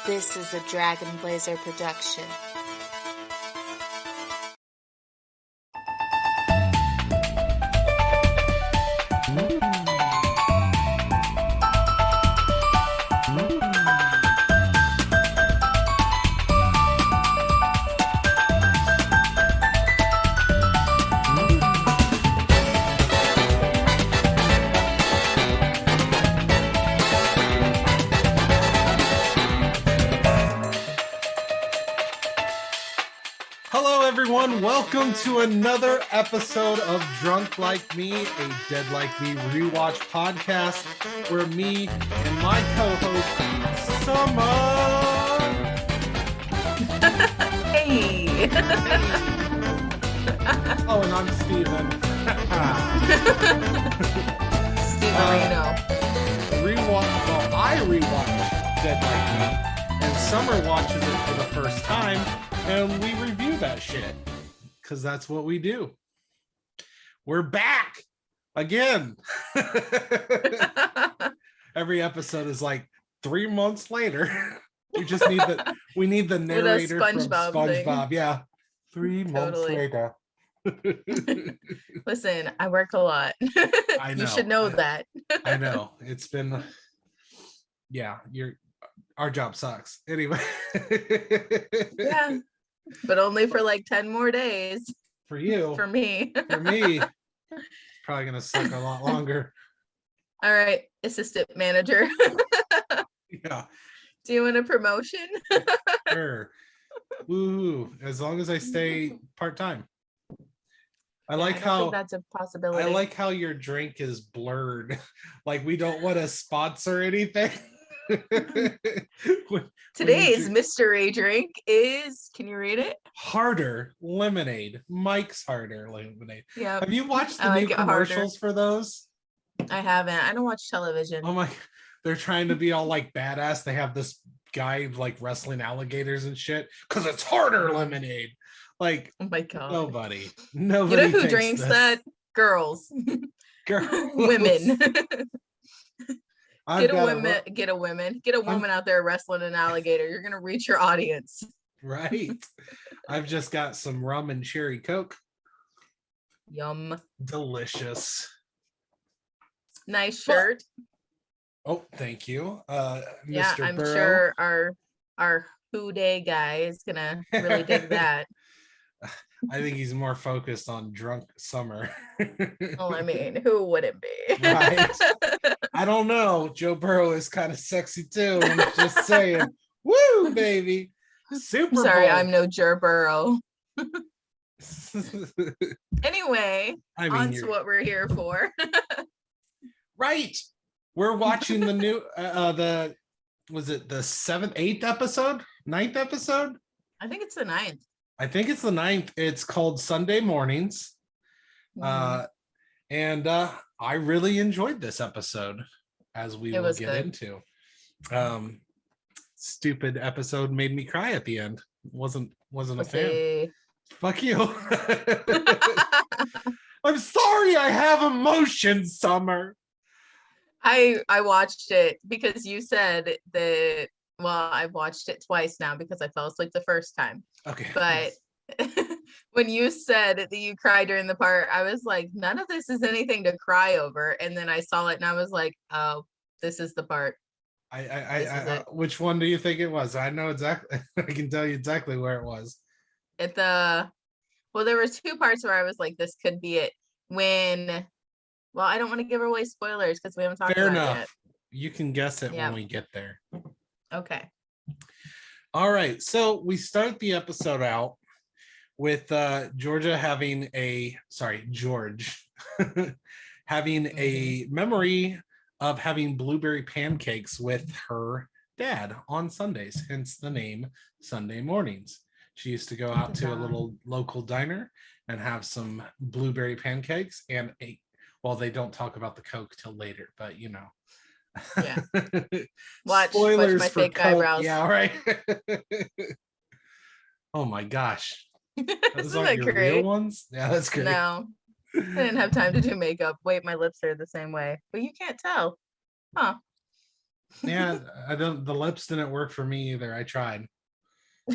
This is a Dragon Blazer production. Welcome to another episode of Drunk Like Me, a Dead Like Me rewatch podcast where me and my co-host Summer. Hey. Oh, and I'm Steven. I rewatch Dead Like Me, and Summer watches it for the first time, and we review that shit. Because that's what we do. We're back again. Every episode is like 3 months later. We need the narrator from SpongeBob. Yeah. 3 months later. Listen, I work a lot. I know. You should know that. I know. It's been our job sucks. Anyway. Yeah. But only for like 10 more days. For you. For me. For me. It's probably going to suck a lot longer. All right. Assistant manager. Yeah. Do you want a promotion? Sure. Woo. As long as I stay part-time. I think that's a possibility. I like how your drink is blurred. Like we don't want to sponsor anything. Today's mystery drink is, can you read it? Harder Lemonade. Mike's Harder Lemonade. Yeah. Have you watched the new commercials for those? I haven't. I don't watch television. Oh my, they're trying to be all like badass. They have this guy like wrestling alligators and shit because it's Harder Lemonade. Like, oh my god, nobody. You know who drinks that? Girls. Women. Get a woman out there wrestling an alligator. You're gonna reach your audience. Right. I've just got some rum and cherry Coke. Yum. Delicious. Nice shirt. Oh, thank you. Yeah, Mr. I'm Burrow. Sure our Who Day guy is gonna really dig that. I think he's more focused on drunk Summer. Well, I mean, who wouldn't be? Right. I don't know. Joe Burrow is kind of sexy too. I'm just saying. Woo, baby. Super Sorry, Bowl. I'm no Joe Burrow. Anyway, on to what we're here for. Right. We're watching the new was it the 8th episode? 9th episode? I think it's the 9th. I think it's the 9th. It's called Sunday Mornings. Mm-hmm. And I really enjoyed this episode, as we will get into. Stupid episode made me cry at the end. Wasn't a fan. Fuck you. I'm sorry I have emotions, Summer. I watched it because you said that. Well, I've watched it twice now because I fell asleep the first time. Okay. But when you said that you cried during the part, I was like, none of this is anything to cry over. And then I saw it and I was like, oh, this is the part. I which one do you think it was? I know exactly. I can tell you exactly where it was. There were 2 parts where I was like, this could be it. I don't want to give away spoilers because we haven't talked about it yet. You can guess it when we get there. Okay. All right. So we start the episode out with George having a memory of having blueberry pancakes with her dad on Sundays, hence the name Sunday Mornings. She used to go out to a little local diner and have some blueberry pancakes and they don't talk about the Coke till later, but you know. Yeah. Watch my fake Coke. eyebrows. Yeah, right. Oh my gosh. Those aren't your real ones? Yeah, that's great. No. I didn't have time to do makeup. Wait, my lips are the same way. But you can't tell. Huh. Yeah, the lips didn't work for me either. I tried.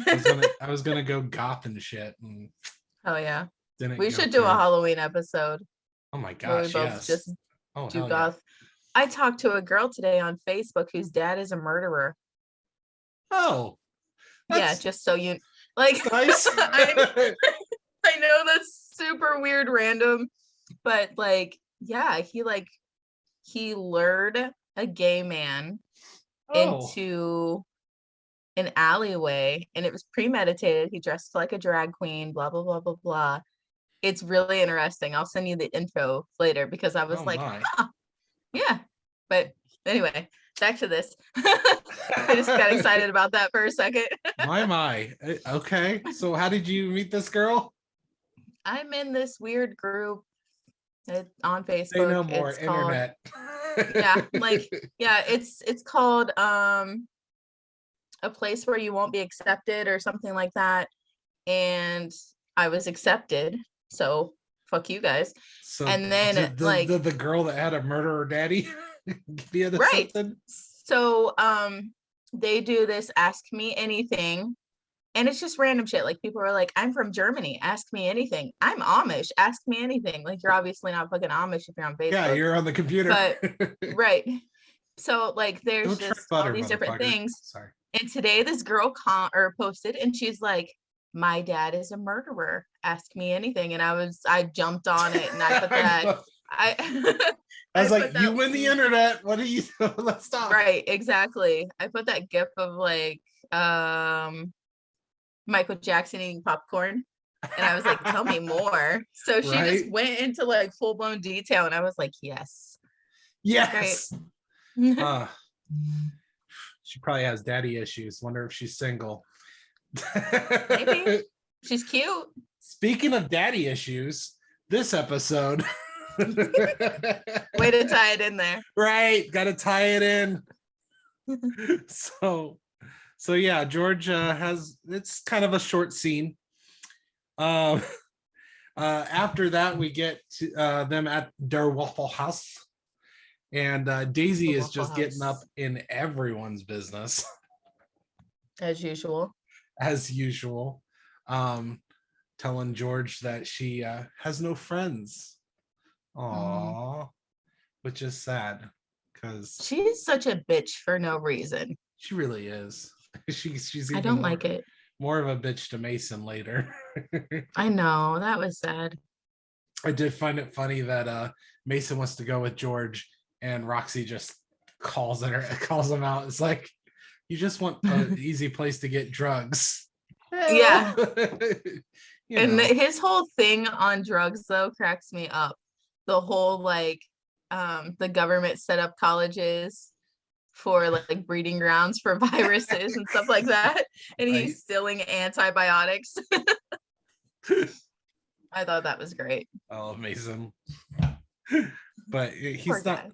I was gonna go goth and shit and Oh yeah. didn't We go should do a through. Halloween episode Oh my where we gosh, both yes. just Oh do hell yeah. goth. I talked to a girl today on Facebook whose dad is a murderer. Oh, Yeah, that's just so you like nice. I know that's super weird random, but like yeah, he lured a gay man Oh, into an alleyway and it was premeditated. He dressed like a drag queen, blah blah blah blah blah. It's really interesting. I'll send you the info later because I was oh like, my. huh, yeah. But anyway, back to this. I just got excited about that for a second. My. Okay. So how did you meet this girl? I'm in this weird group on Say no Facebook. more. It's called Internet. yeah, like yeah, it's called a place where you won't be accepted or something like that. And I was accepted. So fuck you guys. So And then did like the girl that had a murderer daddy get right. accepted? So they do this ask me anything. And it's just random shit. Like people are like, I'm from Germany. Ask me anything. I'm Amish. Ask me anything. Like you're obviously not fucking Amish if you're on Yeah, Facebook. you're on the computer. But right. So like there's Don't tread just all butter, these different motherfucker. things. Sorry. And today this girl posted and she's like, my dad is a murderer. Ask me anything. And I jumped on it and I put that I I was I put like, you that win the internet. What are you? Let's stop. right, exactly. I put that gif of like Michael Jackson eating popcorn. And I was like, tell me more. So she Right? just went into like full-blown detail. And I was like, yes. Yes. Right. She probably has daddy issues. Wonder if she's single. Maybe. She's cute. Speaking of daddy issues, this episode. Way to tie it in there. Right. Got to tie it in. So yeah, George has, it's kind of a short scene. After that, we get to, them at their Waffle House. And Daisy is just getting up in everyone's business. As usual. As usual. Telling George that she has no friends. Aww. Which is sad. Because she's such a bitch for no reason. She really is. She's I even don't like it. More of a bitch to Mason later. I know. That was sad. I did find it funny that Mason wants to go with George and Roxy just calls him out. It's like, you just want an easy place to get drugs. Yeah. And his whole thing on drugs though cracks me up. The whole like the government set up colleges for like breeding grounds for viruses and stuff like that. And right? He's stealing antibiotics. I thought that was great. Oh, Mason. But he's Poor not guy.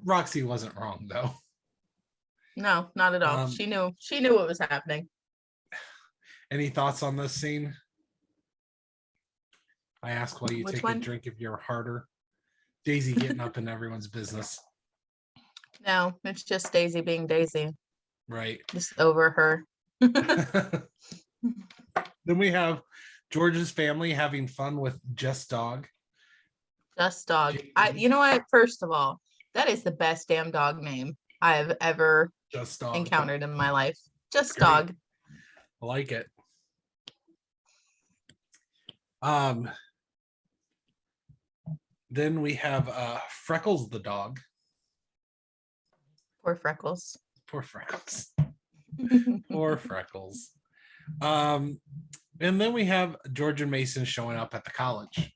Roxy wasn't wrong though. No, not at all. She knew what was happening. Any thoughts on this scene? I ask while you take a drink of your harder. Daisy getting up in everyone's business. No, it's just Daisy being Daisy. Right. Just over her. Then we have George's family having fun with Just Dog. Just Dog. You know what? First of all, that is the best damn dog name I have ever encountered in my life. Just Dog. I like it. Then we have Freckles the dog. Poor Freckles. Poor Freckles. Poor Freckles. And then we have George and Mason showing up at the college,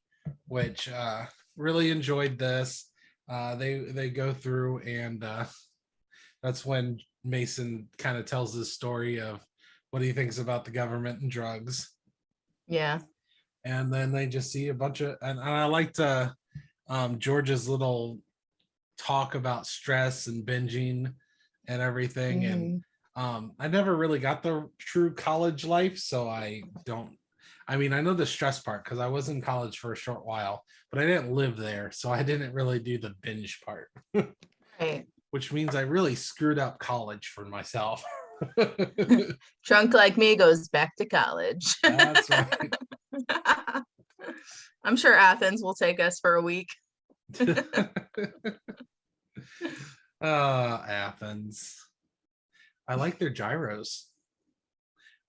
which really enjoyed this. They go through and that's when Mason kind of tells his story of what he thinks about the government and drugs. Yeah. And then they just see a bunch of, and I liked George's little talk about stress and binging and everything. Mm-hmm. And I never really got the true college life, so I know the stress part because I was in college for a short while, but I didn't live there, so I didn't really do the binge part. Right. which means I really screwed up college for myself. Drunk like me goes back to college. That's right. I'm sure Athens will take us for a week. Athens. I like their gyros.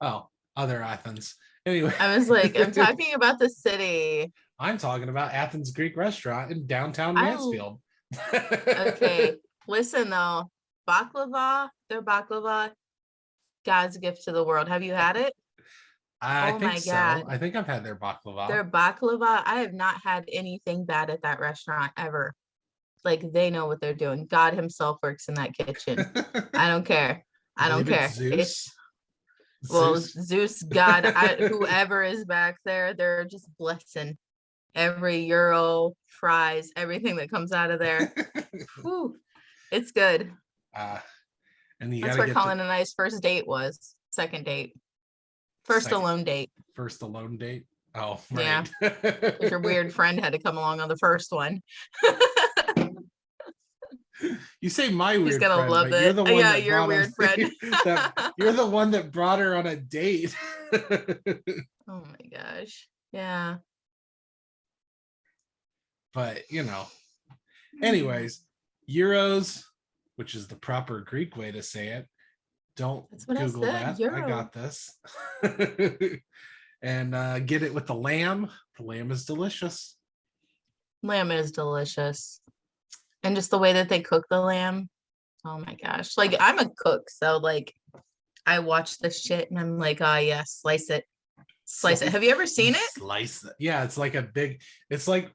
Oh, other Athens. Anyway. I was like, I'm talking about the city. I'm talking about Athens Greek restaurant in downtown Mansfield. Okay, listen though, their baklava, God's gift to the world. Have you had it? I Oh think my so. God. I think I've had their baklava. Their baklava, I have not had anything bad at that restaurant ever. Like they know what they're doing. God himself works in that kitchen. I don't care. I don't care. Zeus. Well, Zeus, God, whoever is back there, they're just blessing every euro, fries, everything that comes out of there. Whew, it's good. And you That's where Colin and I's first date was. Second date. First alone date. First alone date. Oh, right. Yeah. Because your weird friend had to come along on the first one. You say my weird He's gonna friend, love but it. you're the one Yeah, that your brought weird friend. you're the one that brought her on a date. Oh my gosh. Yeah. But anyways, euros, which is the proper Greek way to say it. Don't Google that. Euro. I got this. And get it with the lamb. The lamb is delicious. Lamb is delicious. And just the way that they cook the lamb. Oh my gosh. Like I'm a cook, so like I watch this shit and I'm like, oh yeah, slice it. Slice it. Have you ever seen it? Slice it. Yeah, it's like it's like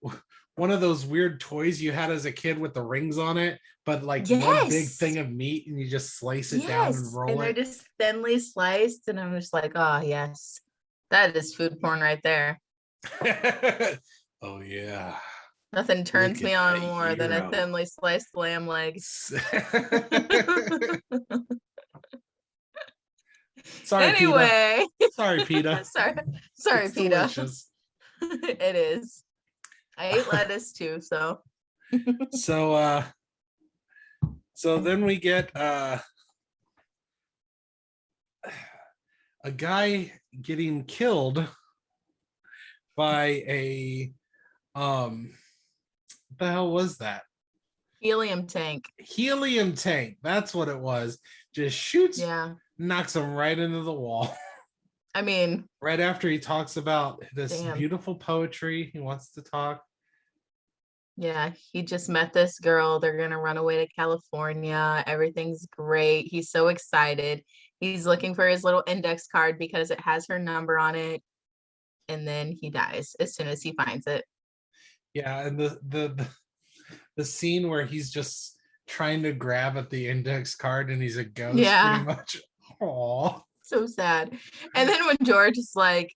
one of those weird toys you had as a kid with the rings on it, but like one big thing of meat and you just slice it down and roll it. And they're just thinly sliced. And I'm just like, oh yes, that is food porn right there. Oh yeah. Nothing turns me on more than a thinly sliced lamb leg. Sorry, anyway. PETA. Sorry, PETA. Sorry, it's PETA. Delicious. It is. I ate lettuce too, so. So then we get a guy getting killed by a the hell was that? Helium tank. That's what it was. Just shoots, knocks him right into the wall. I mean, right after he talks about this beautiful poetry, he wants to talk. Yeah, he just met this girl. They're gonna run away to California. Everything's great. He's so excited. He's looking for his little index card because it has her number on it. And then he dies as soon as he finds it. Yeah, and the scene where he's just trying to grab at the index card and he's a ghost, pretty much. Aww. So sad. And then when George is like,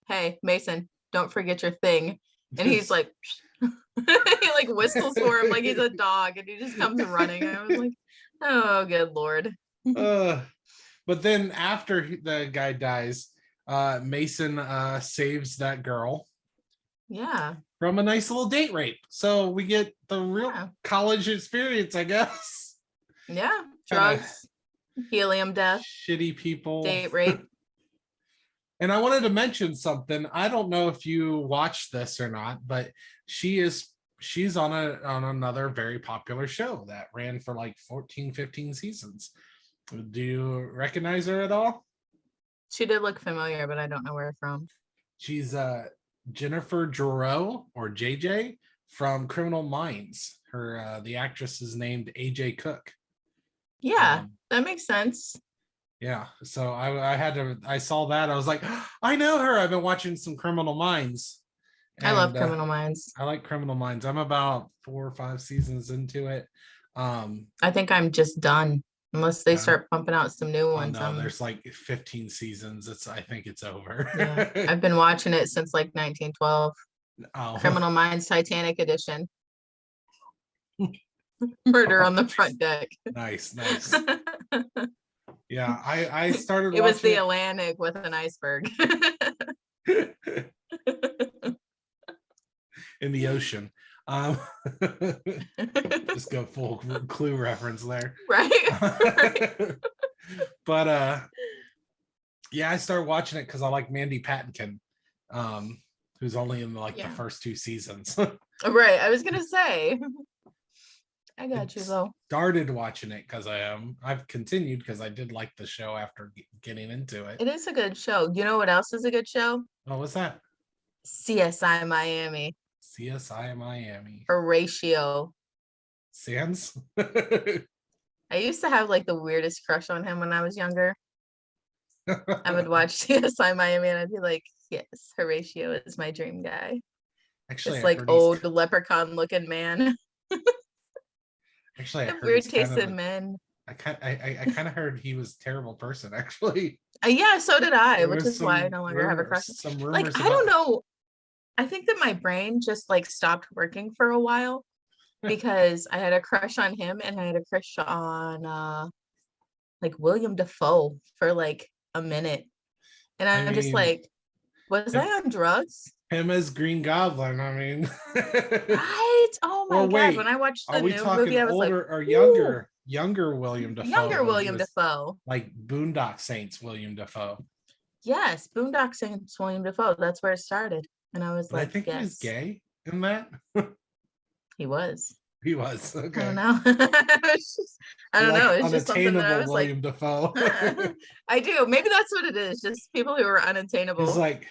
hey, Mason, don't forget your thing. And he's like, he like whistles for him like he's a dog and he just comes running. I was like, oh, good Lord. But then after the guy dies, Mason saves that girl. Yeah. From a nice little date rape. So we get the real college experience, I guess. Yeah. Drugs, helium death, shitty people, date rape. And I wanted to mention something. I don't know if you watched this or not, but she's on another very popular show that ran for like 14, 15 seasons. Do you recognize her at all? She did look familiar, but I don't know where from. She's Jennifer Giroux, or JJ, from Criminal Minds. Her the actress is named AJ Cook. Yeah, that makes sense. Yeah, so I saw that. I was like, oh, I know her. I've been watching some Criminal Minds. And, I love Criminal Minds. I like Criminal Minds. I'm about 4 or 5 seasons into it. I think I'm just done. Unless they start pumping out some new ones. No, there's like 15 seasons. I think it's over. Yeah, I've been watching it since like 1912. Oh. Criminal Minds Titanic edition. Murder on the front deck. Nice. Yeah, I started. It was the Atlantic with an iceberg. In the ocean. Um, just go full Clue reference there. Right. But yeah, I started watching it because I like Mandy Patinkin, who's only in like the first 2 seasons. Right. I was gonna say. I got you though. Started watching it because I've continued because I did like the show after getting into it. It is a good show. You know what else is a good show? Oh, what's that? CSI Miami. CSI Miami. Horatio. Sands. I used to have like the weirdest crush on him when I was younger. I would watch CSI Miami and I'd be like, yes, Horatio is my dream guy. Actually, this like old leprechaun looking man. Actually, I heard weird taste in men. I kind of heard he was a terrible person, actually. Yeah, so did I, which is why I no longer have a crush. Some rumors like, I don't know. I think that my brain just like stopped working for a while because I had a crush on him and I had a crush on like William Dafoe for like a minute. And I'm just like, was I on drugs? Him as Green Goblin, I mean. Right? Oh my God. When I watched the new movie, I was like, or younger William Dafoe? Younger William Dafoe. Like Boondock Saints William Dafoe. Yes, Boondock Saints William Dafoe. That's where it started. And I was like, I think he was gay in that. He was. He was. Okay. I don't know. I don't know. It's just something that I was William Dafoe. I do. Maybe that's what it is. Just people who are unattainable. It's like,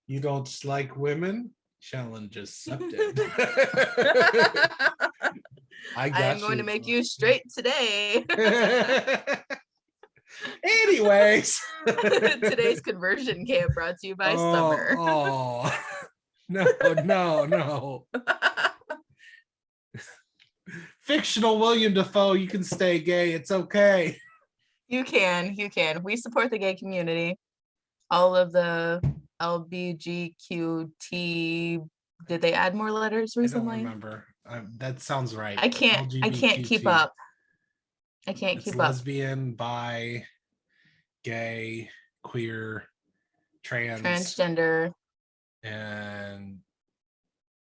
you don't like women? Challenge accepted. I'm going to make you straight today. Anyways. Today's conversion camp brought to you by Summer. Oh, no. Fictional William Dafoe, you can stay gay. It's okay. You can. We support the gay community. All of the LBGQT. Did they add more letters recently? I don't remember. That sounds right. I can't keep up. I can't keep up. Lesbian, bi, gay, queer, transgender, and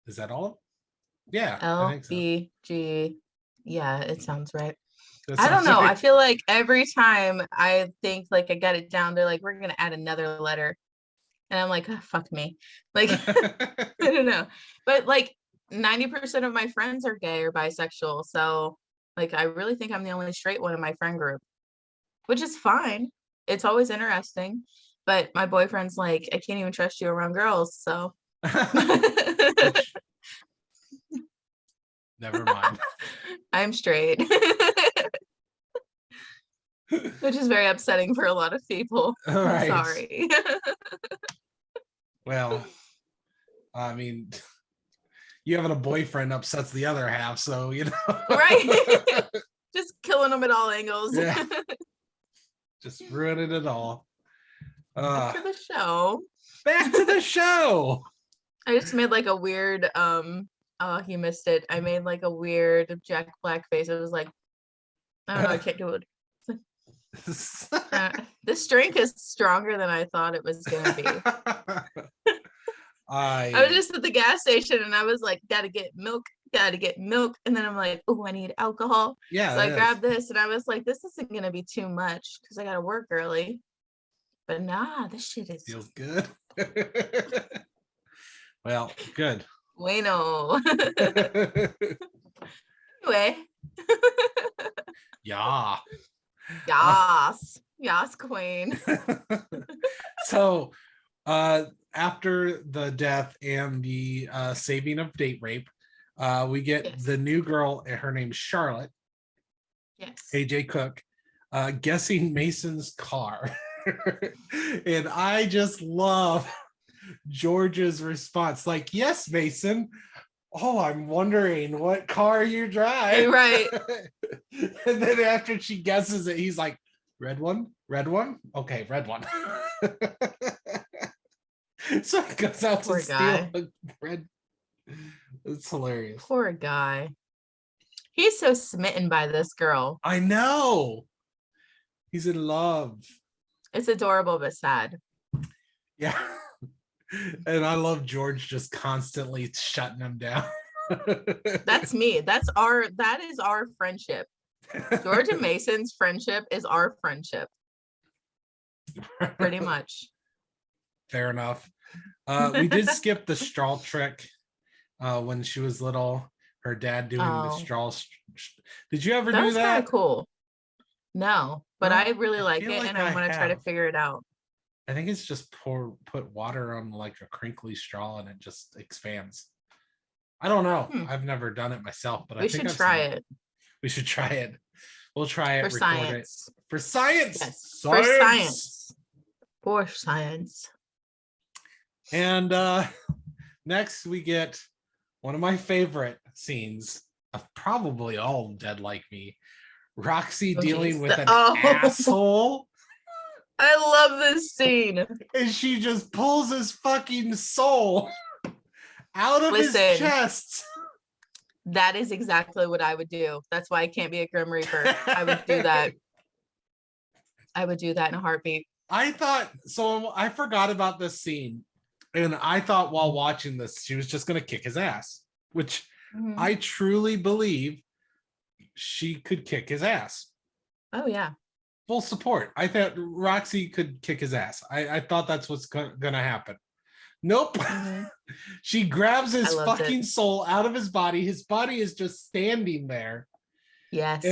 is that all? Yeah. LBG. So. Yeah, it sounds right. I don't know. Right. I feel like every time I think like I got it down, they're like, we're gonna add another letter. And I'm like, oh, fuck me. Like, I don't know. But like 90% of my friends are gay or bisexual. So like, I really think I'm the only straight one in my friend group, which is fine. It's always interesting. But my boyfriend's like, I can't even trust you around girls. So never mind. I'm straight. Which is very upsetting for a lot of people. Right. I'm sorry. Well, I mean, you having a boyfriend upsets the other half, so you know. Right. Just killing them at all angles. Yeah. Just ruining it all. Back to the show. Back to the show. I just made like a weird oh, you missed it. I made like a weird Jack Black face. It was like, I don't know, I can't do it. This drink is stronger than I thought it was gonna be. I was just at the gas station and I was like, gotta get milk. And then I'm like, oh, I need alcohol. Yeah. So I grabbed this and I was like, this isn't gonna be too much because I gotta work early. But nah, this shit feels good. Well, good. Bueno. Anyway. Yeah. Yas, queen. So after the death and the saving of date rape, we get the new girl, her name's Charlotte. Yes. AJ Cook, guessing Mason's car. And I just love George's response. Like, yes, Mason. Oh, I'm wondering what car you drive. Right. And then after she guesses it, he's like, red one? Okay, red one. So he goes out to steal a red. It's hilarious. Poor guy. He's so smitten by this girl. I know. He's in love. It's adorable but sad. Yeah. And I love George just constantly shutting him down. That's me. That is our friendship. George and Mason's friendship is our friendship. Pretty much. Fair enough. We did skip the straw trick when she was little. Her dad doing the straw. Did you ever That do was that? kind of cool. No, but No, I really I like feel it, like and I'm I gonna try to have. figure it out. I think it's just put water on like a crinkly straw and it just expands. I don't know. I've never done it myself, but I We think should I've try seen it We should try it. We'll try for it, record it. science. For science. Yes, for science. For science. And next we get one of my favorite scenes of probably all Dead Like Me. Roxy dealing with an asshole. I love this scene. And she just pulls his fucking soul out of his chest. That is exactly what I would do. That's why I can't be a Grim Reaper. I would do that. I would do that in a heartbeat. I forgot about this scene. And I thought while watching this, she was just going to kick his ass, which I truly believe she could kick his ass. Oh, yeah. Full support. I thought Roxy could kick his ass. I thought that's what's going to happen. Nope. She grabs his fucking soul out of his body. His body is just standing there. Yes.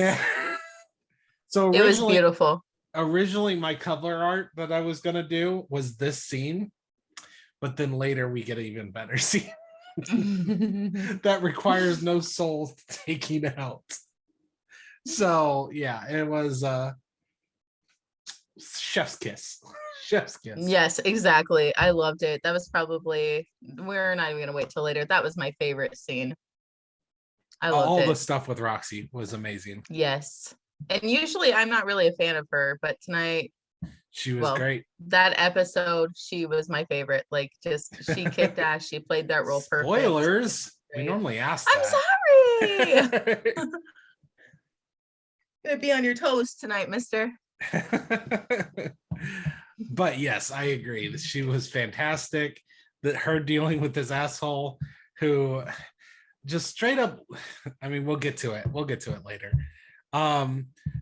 So it was beautiful. Originally, my cover art that I was going to do was this scene. But then later we get an even better scene that requires no soul taking out. So yeah, it was chef's kiss. Chef's kiss. Yes, exactly. I loved it. That was probably, we're not even gonna wait till later. That was my favorite scene. I loved all it. the stuff with Roxy was amazing. Yes. And usually I'm not really a fan of her, but tonight she was great. That episode, she was my favorite. Like, just she kicked ass. She played that role perfect. Spoilers. We normally ask that. I'm sorry. Gonna be on your toes tonight, mister. But yes, I agree. She was fantastic. That her dealing with this asshole who just straight up, I mean, we'll get to it later.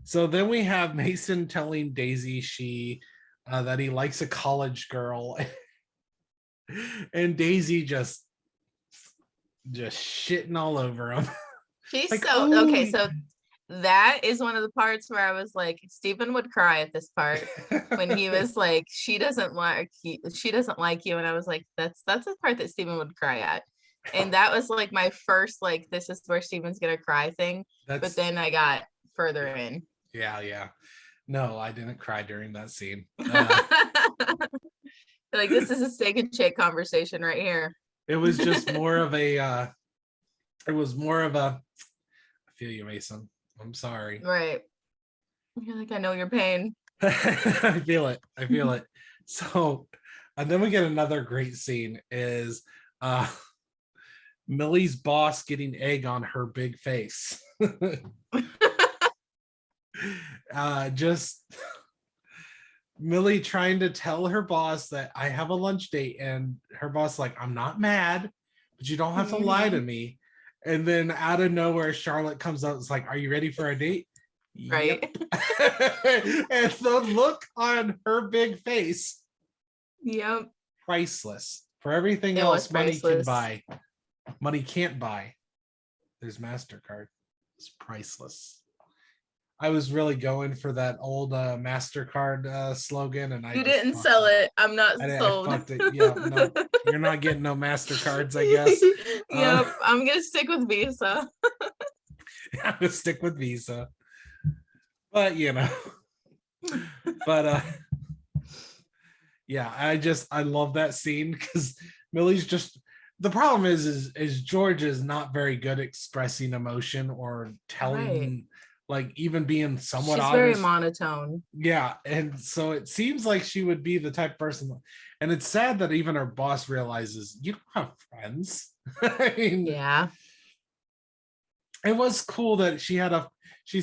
So then we have Mason telling Daisy that he likes a college girl, and Daisy just shitting all over him. She's like, okay. So that is one of the parts where I was like, Stephen would cry at this part when he was like, she doesn't like you, and I was like, that's the part that Stephen would cry at. And that was like my first, like, this is where Stephen's gonna cry thing. But then I got further in. Yeah. No, I didn't cry during that scene. Like, this is a steak and shake conversation right here. It was just more of a I feel you, Mason. I'm sorry. Right. You're like, I know your pain. I feel it. So, and then we get another great scene is Millie's boss getting egg on her big face. Just Millie trying to tell her boss that I have a lunch date, and her boss like, I'm not mad, but you don't have to lie to me. And then out of nowhere, Charlotte comes out. It's like, are you ready for a date? Right. Yep. And the look on her big face. Yep. Priceless. For everything else money can buy. Money can't buy. There's MasterCard. It's priceless. I was really going for that old MasterCard slogan, and you didn't sell it. I'm not sold. Yeah, no, you're not getting no MasterCards, I guess. Yep, I'm gonna stick with Visa. I'm gonna stick with Visa, but yeah, I love that scene because Millie's just. The problem is George is not very good at expressing emotion or telling. Right. Like even being somewhat she's honest. Very monotone. Yeah, and so it seems like she would be the type of person, and it's sad that even her boss realizes you don't have friends. I mean, yeah, it was cool that she's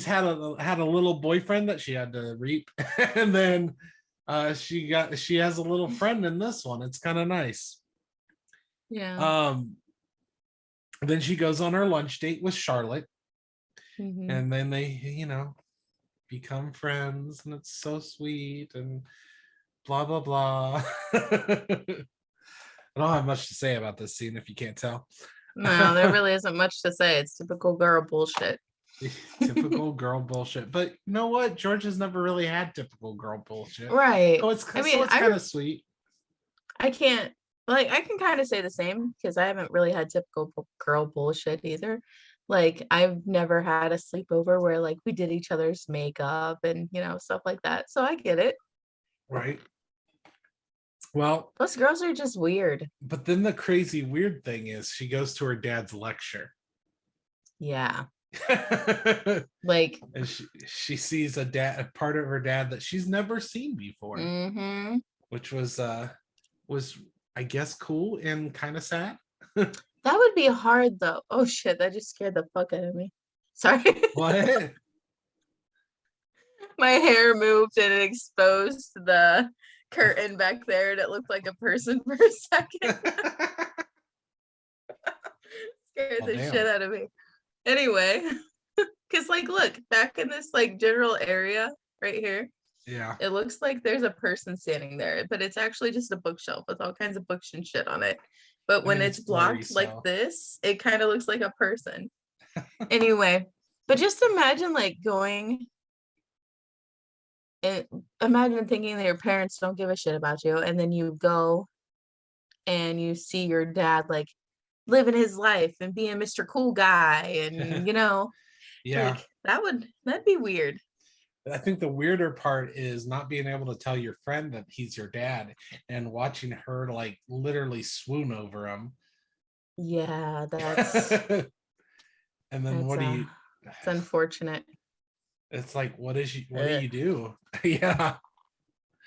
had a little boyfriend that she had to reap, and then she has a little friend in this one. It's kind of nice. Yeah. Then she goes on her lunch date with Charlotte, Mhm. and then they, become friends, and it's so sweet and blah blah blah. I don't have much to say about this scene if you can't tell. No, there really isn't much to say. It's typical girl bullshit. Typical girl bullshit. But you know what? George has never really had typical girl bullshit. Right. So it's I mean, kind of sweet. I can't, like, I can kind of say the same because I haven't really had typical girl bullshit either. Like, I've never had a sleepover where like we did each other's makeup and stuff like that. So I get it. Right. Well, Plus girls are just weird. but then the crazy weird thing is she goes to her dad's lecture. Yeah. Like, and she sees a part of her dad that she's never seen before, which was I guess cool and kind of sad. That would be hard though. Oh shit, that just scared the fuck out of me. Sorry. What? My hair moved and it exposed the curtain back there and it looked like a person for a second. Scared the shit out of me. Anyway, because like look, back in this like general area right here, yeah, it looks like there's a person standing there, but it's actually just a bookshelf with all kinds of books and shit on it. But when it's blocked like this, it kind of looks like a person. Anyway, but just imagine like going and imagine thinking that your parents don't give a shit about you, and then you go and you see your dad like living his life and being Mr. Cool Guy, and yeah, like that'd be weird. I think the weirder part is not being able to tell your friend that he's your dad and watching her like literally swoon over him. Yeah, that's and then what do you it's unfortunate. It's like, what do you do? Yeah.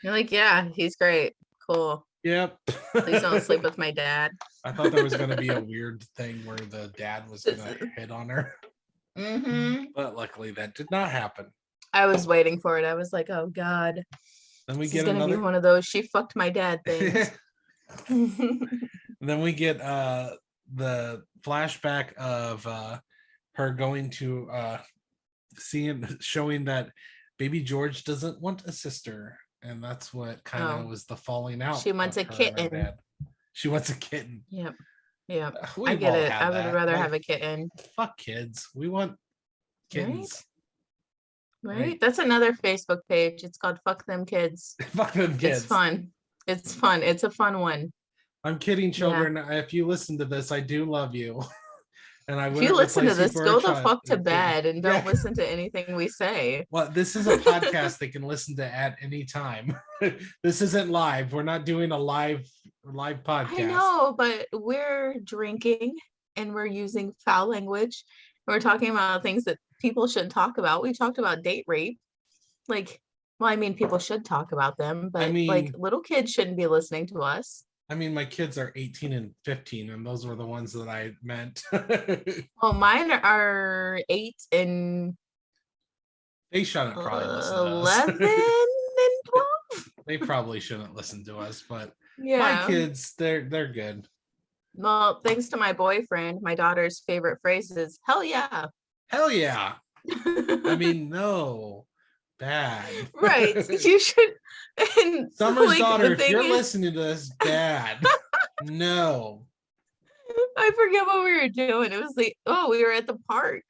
You're like, yeah, he's great. Cool. Yep. Please don't sleep with my dad. I thought there was going to be a weird thing where the dad was going to hit on her. But luckily that did not happen. I was waiting for it. I was like, oh God. Then we this get is gonna be one of those she fucked my dad things. Then we get the flashback of her going to showing that baby George doesn't want a sister, and that's what kind of was the falling out. She wants a kitten. She wants a kitten. Yep. I get it. I would rather have a kitten. Fuck kids. We want kittens. Right? That's another Facebook page. It's called Fuck Them Kids. Fuck Them Kids. It's fun. It's fun. It's a fun one. I'm kidding, children. Yeah. If you listen to this, I do love you. And I if you listen to this, go the fuck to bed and don't listen to anything we say. Well, this is a podcast they can listen to at any time. This isn't live. We're not doing a live podcast. I know, but we're drinking and we're using foul language. We're talking about things that people shouldn't talk about. We talked about date rape. Like, well, I mean, people should talk about them, but like little kids shouldn't be listening to us. I mean, my kids are 18 and 15, and those were the ones that I meant. Well, mine are 8 and they shouldn't probably listen to 11 and 12. They probably shouldn't listen to us, but yeah, my kids, they're good. Well, thanks to my boyfriend, my daughter's favorite phrase is "hell yeah." Hell yeah. I mean, no. Bad. Right. You should. And Summer's daughter, if you're listening to this, bad. No. I forget what we were doing. It was like, we were at the park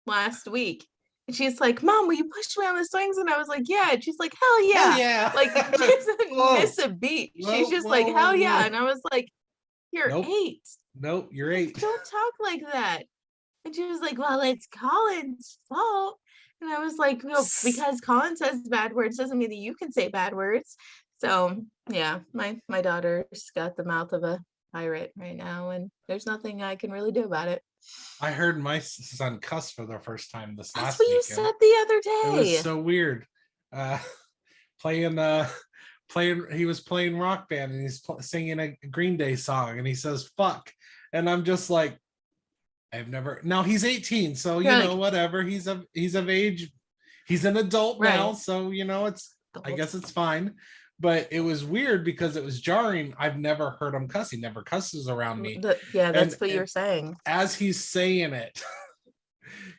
last week. And she's like, Mom, will you push me on the swings? And I was like, yeah. And she's like, hell yeah. Hell yeah. Like, she doesn't miss a beat. She's just like, hell yeah. And I was like, you're 8. Nope, you're 8. Don't talk like that. And she was like, well, it's Colin's fault. And I was like, no, because Colin says bad words doesn't mean that you can say bad words. So yeah, my daughter's got the mouth of a pirate right now, and there's nothing I can really do about it. I heard my son cuss for the first time this last weekend. That's what weekend. You said the other day. It was so weird. He was playing Rock Band, and he's singing a Green Day song, and he says "fuck," and I'm just like, now he's 18, so you know, whatever. He's of age. He's an adult now, so you know, I guess it's fine. but it was weird because it was jarring. I've never heard him cuss. He never cusses around me. Yeah, that's and, what you're saying. As he's saying it,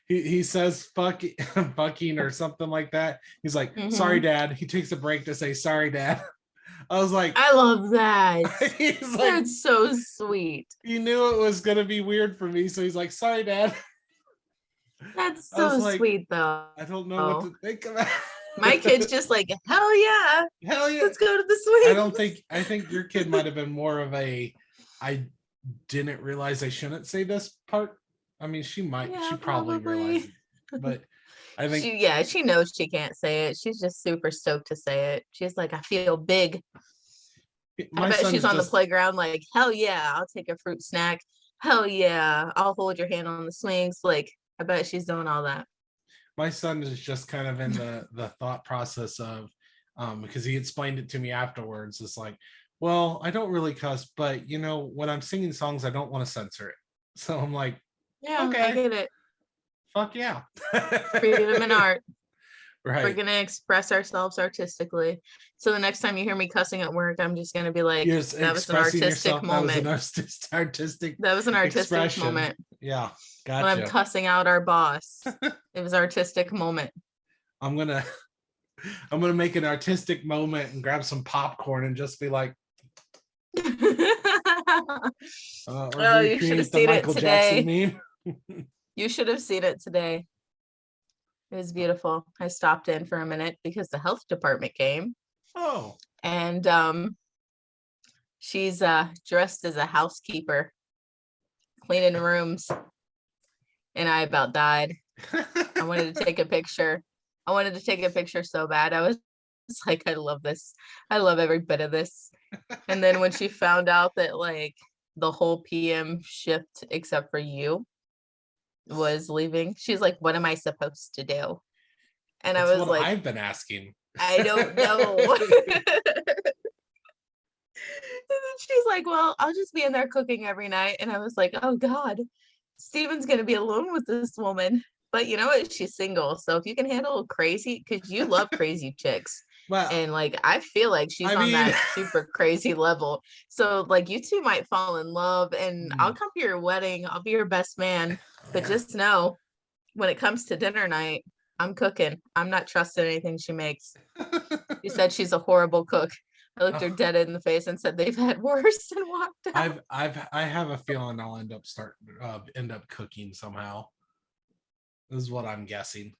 he says fucking or something like that. He's like, sorry, Dad. He takes a break to say, sorry, Dad. I was like, I love that. He's like, that's so sweet. He knew it was going to be weird for me. So he's like, sorry, Dad. That's so sweet, though. I don't know what to think about. My kid's just like, hell yeah. Hell yeah. Let's go to the swing. I think your kid might have been more of a, I didn't realize I shouldn't say this part. I mean, she probably realized it, but I think she knows she can't say it. She's just super stoked to say it. She's like, I feel big. I bet she's on the playground like, hell yeah, I'll take a fruit snack. Hell yeah, I'll hold your hand on the swings. Like, I bet she's doing all that. My son is just kind of in the thought process of, because he explained it to me afterwards. It's like, well, I don't really cuss, but when I'm singing songs, I don't want to censor it. So I'm like, yeah, okay, I get it. Fuck yeah. Freedom in art. Right. We're gonna express ourselves artistically. So the next time you hear me cussing at work, I'm just gonna be like, that was an artistic moment. That was an artistic moment. Yeah, gotcha. When I'm cussing out our boss, it was an artistic moment. I'm gonna make an artistic moment and grab some popcorn and just be like, oh, you should have seen it today. You should have seen it today. It was beautiful. I stopped in for a minute because the health department came. Oh. And she's dressed as a housekeeper, cleaning rooms. And I about died. I wanted to take a picture. So bad. I was like, I love this. I love every bit of this. And then when she found out that like the whole PM shift except for you was leaving, she's like, what am I supposed to do? And I was like, I've been asking. I don't know. And then she's like, well, I'll just be in there cooking every night. And I was like, oh God, Steven's gonna be alone with this woman. But you know what? She's single. So if you can handle crazy, because you love crazy chicks. Well, and like I feel like she's on that super crazy level. So like you two might fall in love, and I'll come to your wedding. I'll be your best man. But just know, when it comes to dinner night, I'm cooking. I'm not trusting anything she makes. She said she's a horrible cook. I looked her dead in the face and said they've had worse and walked out. I have a feeling I'll end up cooking somehow. This is what I'm guessing.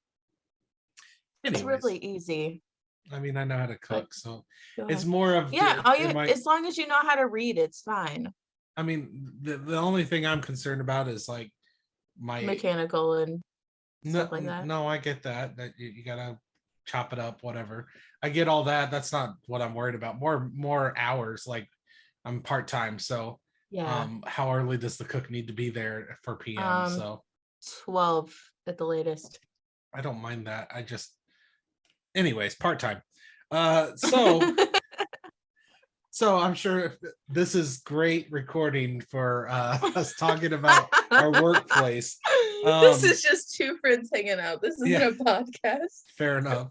Anyways. It's really easy. I mean, I know how to cook, so it's more of as long as you know how to read, it's fine. I mean, the only thing I'm concerned about is like my mechanical and stuff like that. No, I get that you gotta chop it up, whatever. I get all that. That's not what I'm worried about. More hours. Like I'm part-time, so yeah. How early does the cook need to be there for PM? So 12 at the latest. I don't mind that. I just, anyways, part-time. So so I'm sure this is great recording for us talking about our workplace. This is just two friends hanging out. This isn't a podcast. Fair enough.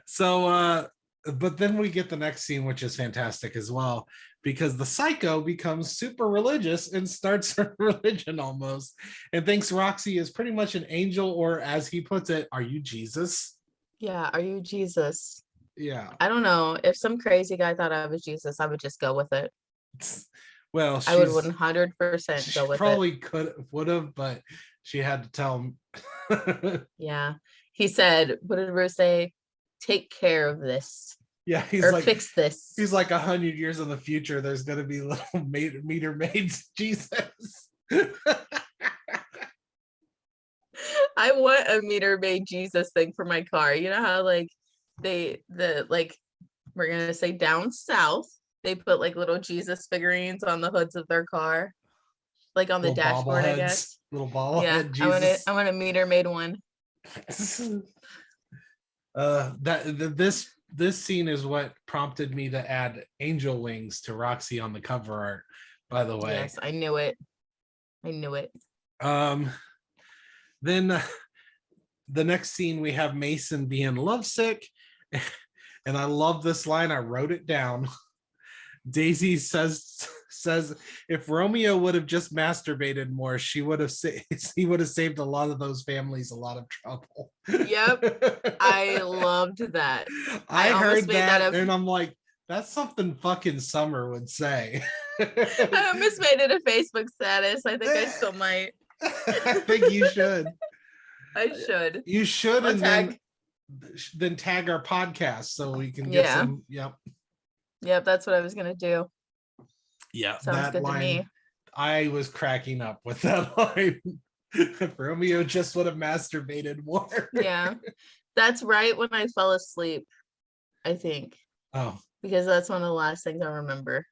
So but then we get the next scene, which is fantastic as well, because the psycho becomes super religious and starts a religion almost, and thinks Roxy is pretty much an angel, or as he puts it, are you Jesus? Yeah, are you Jesus? Yeah. I don't know. If some crazy guy thought I was Jesus, I would just go with it. Well, I would 100% go with it. Probably would have, but she had to tell him. Yeah. He said, what did Ruth say? Take care of this. Yeah, fix this. He's like 100 years in the future. There's gonna be little meter maids. Jesus. I want a meter maid Jesus thing for my car. You know how like we're gonna say down south, they put like little Jesus figurines on the hoods of their car, like on the dashboard, I guess. Little bobblehead Jesus. I want a meter maid one. This scene is what prompted me to add angel wings to Roxy on the cover art, by the way. Yes, I knew it. Then the next scene we have Mason being lovesick, And I love this line. I wrote it down. Daisy says if Romeo would have just masturbated more, he would have saved a lot of those families a lot of trouble. Yep. I loved that. I almost heard made that a- and I'm like, that's something fucking Summer would say. I almost made it a Facebook status. I think I still might. I think you should. I should. You should, I'll and tag. then tag our podcast so we can get Yeah. some. Yep. Yep, that's what I was gonna do. Yeah, Sounds that good line. to me. I was cracking up with that line. If Romeo just would have masturbated more. Yeah. That's right when I fell asleep, I think. Oh, Because that's one of the last things I remember.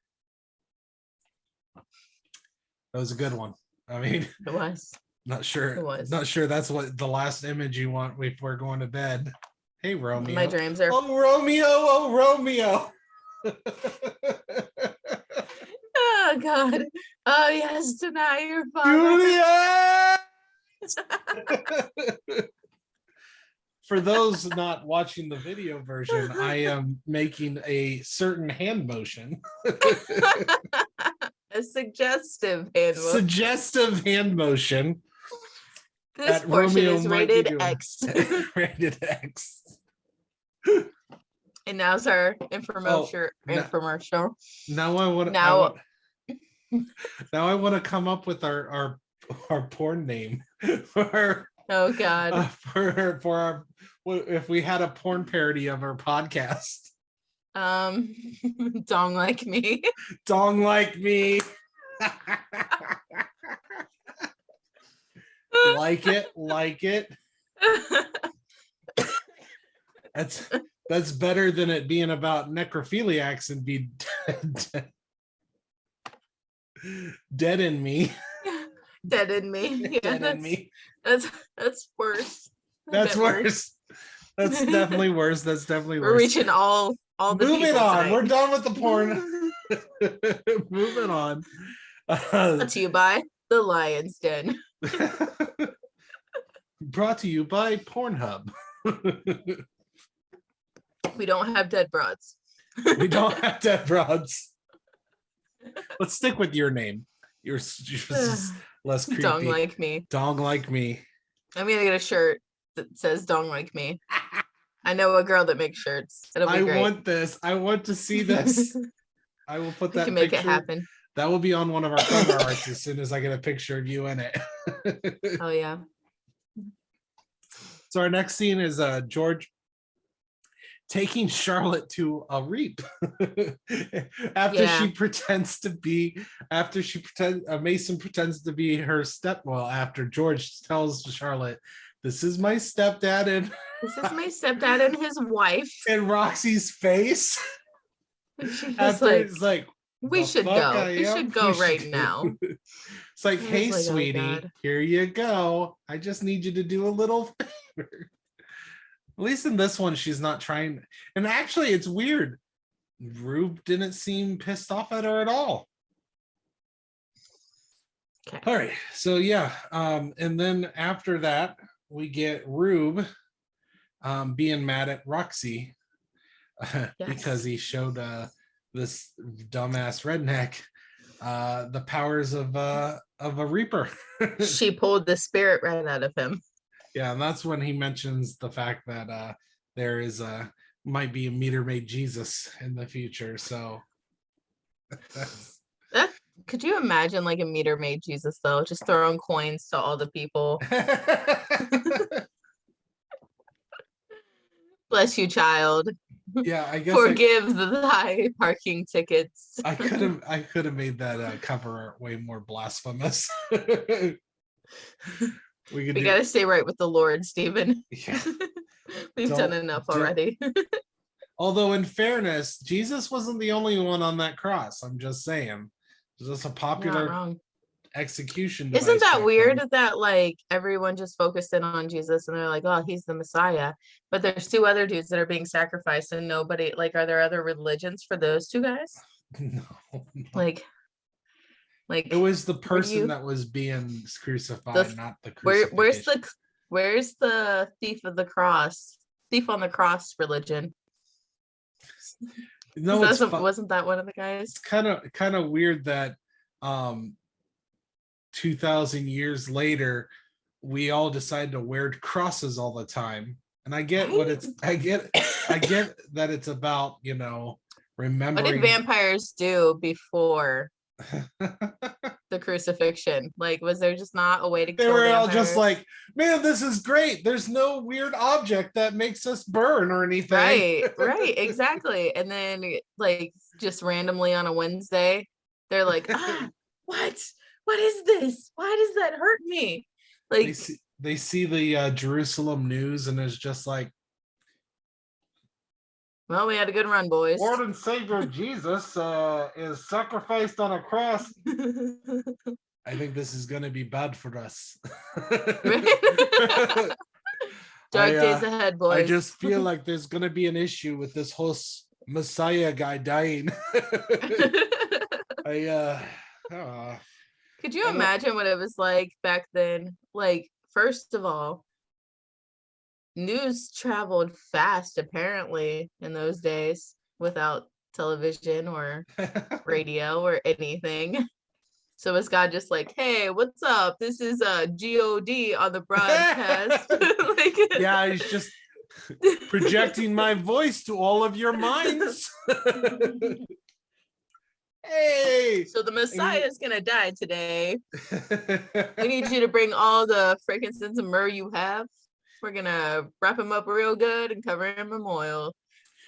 that was a good one. I mean, It was. not sure. It was. Not sure that's what the last image you want before going to bed. Hey, Romeo. My dreams are. Oh, Romeo. Oh, Romeo. Oh God. Oh yes, deny your father. Juliet! For those not watching the video version, I am making a certain hand motion. A suggestive hand motion. Suggestive hand motion. This that portion Romeo is might be rated doing. X. Rated X. And now's our infomercial. Now I want Now now I want to come up with our porn name for oh God. for our if we had a porn parody of our podcast. Dong like me. Dong like me. Like it. That's better than it being about necrophiliacs and be dead in me. Dead in me. Yeah, Dead in me. That's worse. That's worse. That's definitely worse. That's definitely worse. We're reaching all the Moving people on. tonight. We're done with the porn. Moving on. Brought to you by the Lion's Den. Brought to you by Pornhub. We don't have dead broads. We don't have dead broads. Let's stick with your name. You're less creepy. Dong like me. Dong like me. I'm gonna get a shirt that says "Dong like me." I know a girl that makes shirts. It'll be great. I want this. I want to see this. I will put that. We can make picture. it happen. That will be on one of our cover arts as soon as I get a picture of you in it. Oh yeah. So our next scene is George taking Charlotte to a reap after Mason pretends to be her after George tells Charlotte, this is my stepdad and this is my stepdad and his wife. And Roxy's face. She's like, we should go. We should go right now. It's like, hey, sweetie, oh, here you go. I just need you to do a little favor. At least in this one, she's not trying. And actually, it's weird. Rube didn't seem pissed off at her at all. Okay. All right. So, yeah. And then after that, we get Rube being mad at Roxy because he showed this dumbass redneck the powers of a reaper. She pulled the spirit right out of him. Yeah, and that's when he mentions the fact that there is might be a meter maid Jesus in the future. So that could you imagine like a meter maid Jesus though, just throwing coins to all the people? Bless you, child. Yeah, I guess forgive the high parking tickets. I could have made that cover art way more blasphemous. We gotta stay right with the Lord, Stephen. Yeah. We've done enough already. Although, in fairness, Jesus wasn't the only one on that cross. I'm just saying. It's just a popular execution device. Isn't that weird that like everyone just focused in on Jesus and they're like, oh, he's the Messiah, but there's two other dudes that are being sacrificed and nobody, like, are there other religions for those two guys? No. Like it was the person that was being crucified, not the crucifixion. Where's the thief on the cross religion? No, wasn't that one of the guys? It's kind of weird that 2,000 years later we all decide to wear crosses all the time. And I get what it's I get that it's about, remembering. What did vampires do before the crucifixion? Like, was there just not a way to they kill were vampires? all just like, man, this is great. There's no weird object that makes us burn or anything. Right, exactly. And then like just randomly on a Wednesday, they're like, what is this? Why does that hurt me? Like they see the Jerusalem news and it's just like, well, we had a good run, boys. Lord and Savior Jesus is sacrificed on a cross. I think this is going to be bad for us. Dark days ahead, boys. I just feel like there's going to be an issue with this whole Messiah guy dying. Could you imagine what it was like back then? Like, first of all, news traveled fast apparently in those days without television or radio or anything. So was God just like, hey, what's up? This is God on the broadcast. Like, yeah, he's just projecting my voice to all of your minds. Hey, so the Messiah is gonna die today. We need you to bring all the frankincense and myrrh you have. We're gonna wrap him up real good and cover him in oil.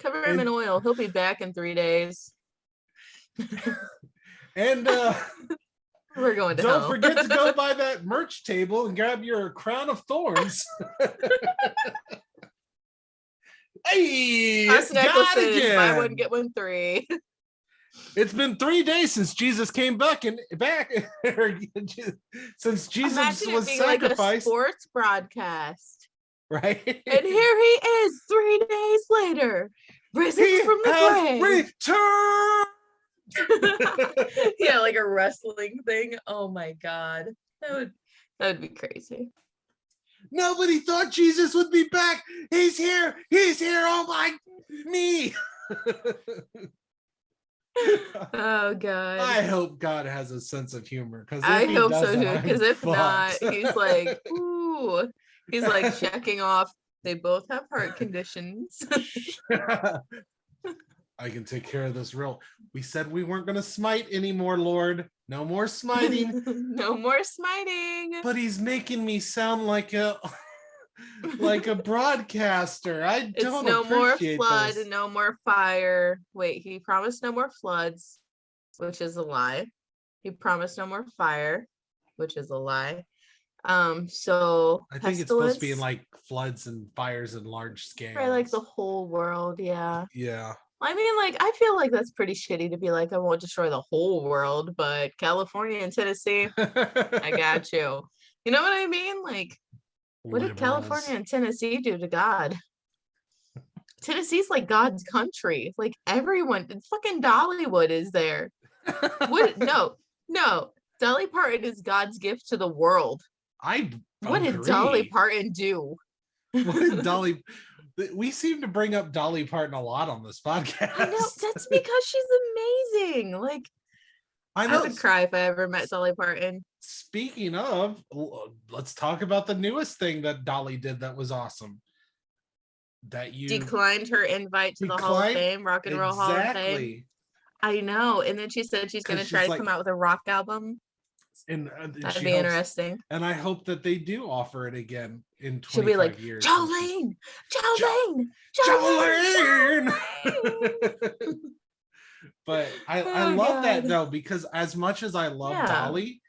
He'll be back in 3 days. And we're going to don't hell. forget to go by that merch table and grab your crown of thorns. Hey, it's God again. Buy one, get one 3. It's been 3 days since Jesus came back since Jesus Imagine was sacrificed. Like a sports broadcast, right? And here he is 3 days later, risen from the grave. Returned. Yeah, like a wrestling thing. Oh my God, that would be crazy. Nobody thought Jesus would be back. He's here. Oh my me. Oh God. I hope God has a sense of humor, because I hope so too, because if not, he's like, ooh, he's like checking off. They both have heart conditions. I can take care of this real. We said we weren't going to smite anymore, Lord. No more smiting. No more smiting. But he's making me sound like a broadcaster. I don't no more flood, this. No more fire. Wait, he promised no more floods, which is a lie. He promised no more fire, which is a lie. So I think it's supposed to be in like floods and fires in large scale. Right, like the whole world, yeah. Yeah. I mean, like, I feel like that's pretty shitty to be like, I won't destroy the whole world, but California and Tennessee, I got you. You know what I mean? Like, what did California and Tennessee do to God? Tennessee's like God's country. Like everyone, fucking Dollywood is there. What? No. Dolly Parton is God's gift to the world. What did Dolly Parton do? What did Dolly? We seem to bring up Dolly Parton a lot on this podcast. I know, that's because she's amazing. Like, I would cry if I ever met Dolly Parton. Speaking of, let's talk about the newest thing that Dolly did that was awesome. That you declined her invite to the Hall of Fame, Rock and Roll Hall of Fame. I know. And then she said she's going to try to come out with a rock album. And that'd be interesting. And I hope that they do offer it again in 25 She'll be like, years. Jolene. But I love that though, because as much as I love Dolly,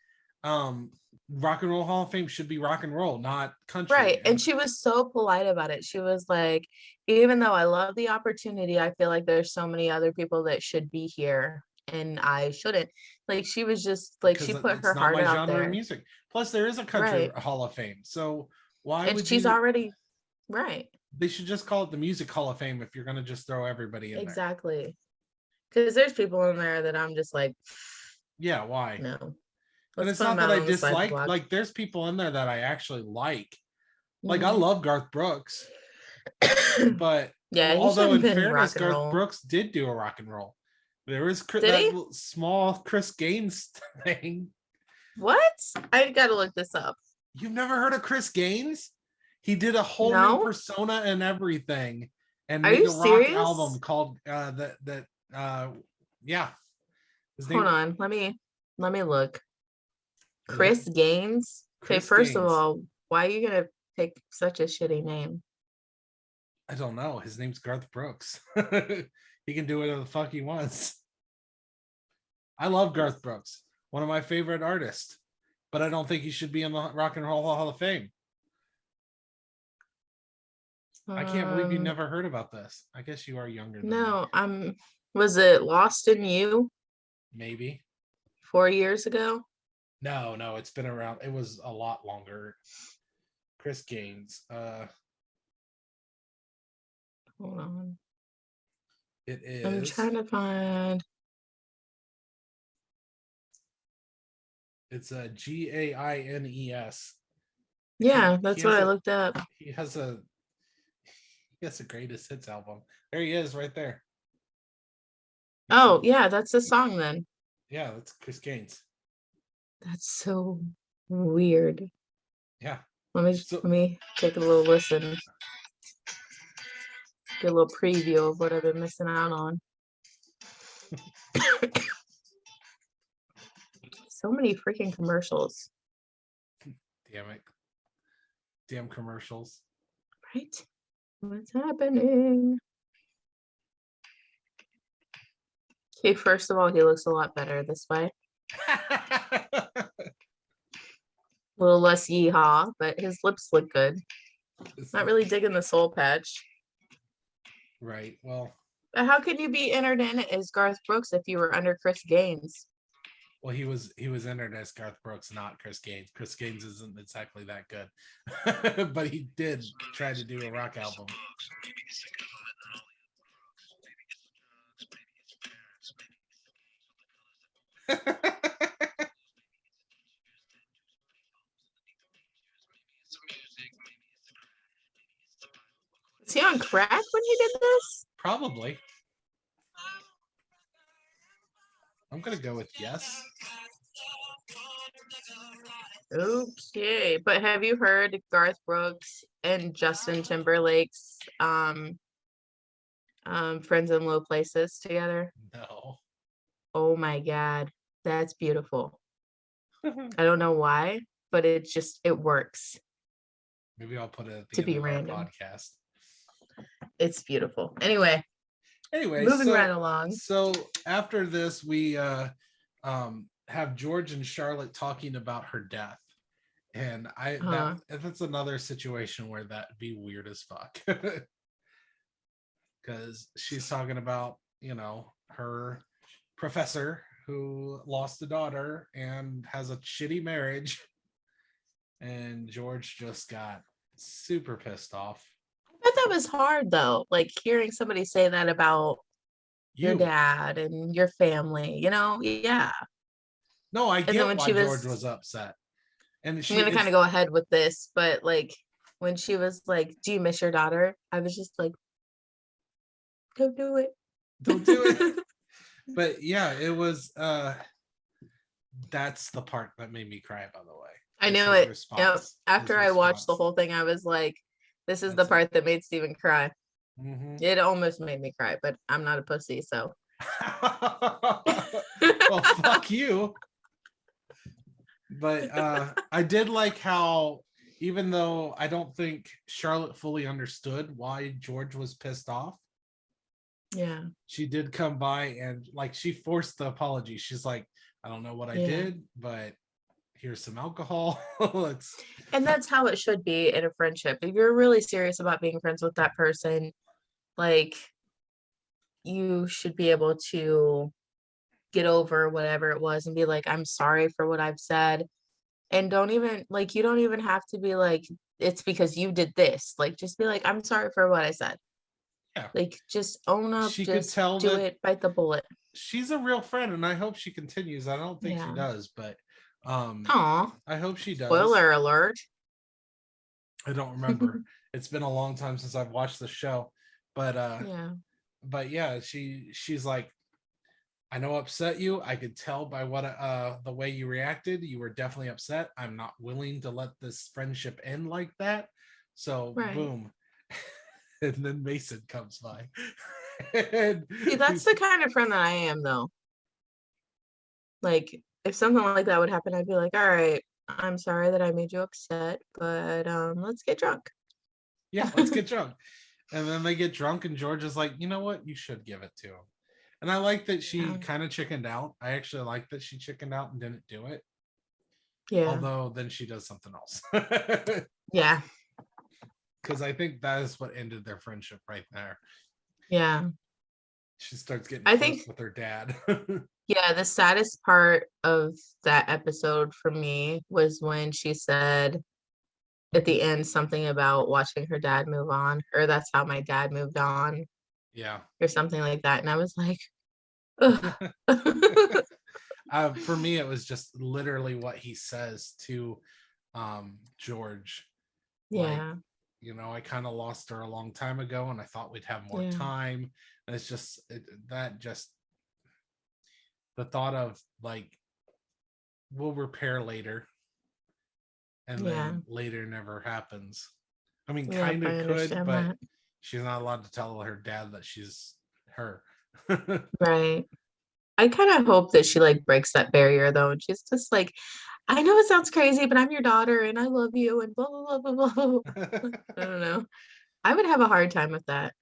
Rock and Roll Hall of Fame should be rock and roll, not country. Right. And she was so polite about it. She was like, even though I love the opportunity, I feel like there's so many other people that should be here and I shouldn't. Like, she was just like, she put her heart out there. Of music. Plus there is a country Hall of Fame. So why would she's already right. They should just call it the Music Hall of Fame if you're going to just throw everybody in exactly. Because there's people in there that I'm just like, yeah, why? No. And it's not that I dislike, like there's people in there that I actually like. Like I love Garth Brooks, but Yeah, he should Although in invent fairness, rock and Garth roll. Brooks did do a rock and roll. There was Did he? small Chris Gaines thing. What? I gotta look this up. You've never heard of Chris Gaines? He did a whole new No? persona and everything, and Are made you a rock serious? album called yeah. His Hold name on. Let me look. yeah, Chris Gaines. Okay, Chris first of Gaines. all, why are you gonna pick such a shitty name? I don't know. His name's Garth Brooks. He can do whatever the fuck he wants. I love Garth Brooks, one of my favorite artists, but I don't think he should be in the Rock and Roll Hall of Fame. I can't believe you never heard about this. I guess you are younger than me. No, was it Lost in You Maybe. 4 years ago? No, it's been around. It was a lot longer. Chris Gaines. Hold on. It is. I'm trying to find. It's a Gaines. Yeah, that's what I looked up. He has a greatest hits album. There he is, right there. Oh, yeah, that's the song then. Yeah, that's Chris Gaines. That's so weird. Yeah. Let me take a little listen. Get a little preview of what I've been missing out on. So many freaking commercials. Damn it. Damn commercials. Right? What's happening? Okay, first of all, he looks a lot better this way. A little less yeehaw, but his lips look good. Not really digging the soul patch. Right. Well. But how can you be entered in as Garth Brooks if you were under Chris Gaines? Well, he was entered as Garth Brooks, not Chris Gaines. Chris Gaines isn't exactly that good, but he did try to do a rock album. Was he on crack when he did this? Probably. I'm gonna go with yes. Okay, but have you heard Garth Brooks and Justin Timberlake's Friends in Low Places together? No. Oh my God, that's beautiful. I don't know why, but it works. Maybe I'll put it at the To end be of random. our podcast. It's beautiful. Anyway, moving right along. So after this, we have George and Charlotte talking about her death, and that's another situation where that'd be weird as fuck, because she's talking about her professor who lost a daughter and has a shitty marriage, and George just got super pissed off. I bet that was hard though, like hearing somebody say that about your dad and your family, yeah. No, I get why George was upset. And I'm gonna kind of go ahead with this, but like when she was like, "Do you miss your daughter?" I was just like, "Don't do it. Don't do it." But yeah, it was. That's the part that made me cry. By the way, I knew it. Yep. After I watched the whole thing, I was like, "This is the part that made Steven cry." Mm-hmm. It almost made me cry, but I'm not a pussy, so. Well, fuck you. But I did like how, even though I don't think Charlotte fully understood why George was pissed off, yeah, she did come by and like she forced the apology. She's like, "I don't know what I did, but here's some alcohol." And that's how it should be in a friendship. If you're really serious about being friends with that person, like you should be able to get over whatever it was and be like, "I'm sorry for what I've said." And don't even like, you don't even have to be like, "It's because you did this." Like, just be like, "I'm sorry for what I said." Yeah. Like, just own up. She just could tell do it, bite the bullet. She's a real friend, and I hope she continues. I don't think she does, but I hope she does. Spoiler alert. I don't remember. It's been a long time since I've watched the show, Yeah. But yeah, she's like, I know upset you. I could tell by what the way you reacted. You were definitely upset. I'm not willing to let this friendship end like that. So Right. boom. And then Mason comes by. And See, that's the kind of friend that I am, though. Like, if something like that would happen, I'd be like, all right, I'm sorry that I made you upset, but let's get drunk. yeah, let's get drunk. And then they get drunk, and George is like, you know what? You should give it to him. And I like that she Yeah. kind of chickened out. I actually like that she chickened out and didn't do it. Yeah. Although then she does something else. Yeah. Because I think that is what ended their friendship right there. Yeah. She starts getting I close think, with her dad. yeah, the saddest part of that episode for me was when she said at the end something about watching her dad move on, or that's how my dad moved on, Yeah. or something like that. And I was like, ugh. For me, it was just literally what he says to George. Like, Yeah. I kind of lost her a long time ago, and I thought we'd have more Yeah. time. And it's just that just the thought of like, we'll repair later, and Yeah. then later never happens. I mean, Yep, kind I of could, understand but that. she's not allowed to tell her dad that she's her. Right. I kind of hope that she like breaks that barrier though. And she's just like, I know it sounds crazy, but I'm your daughter and I love you and blah blah blah blah blah. I don't know. I would have a hard time with that.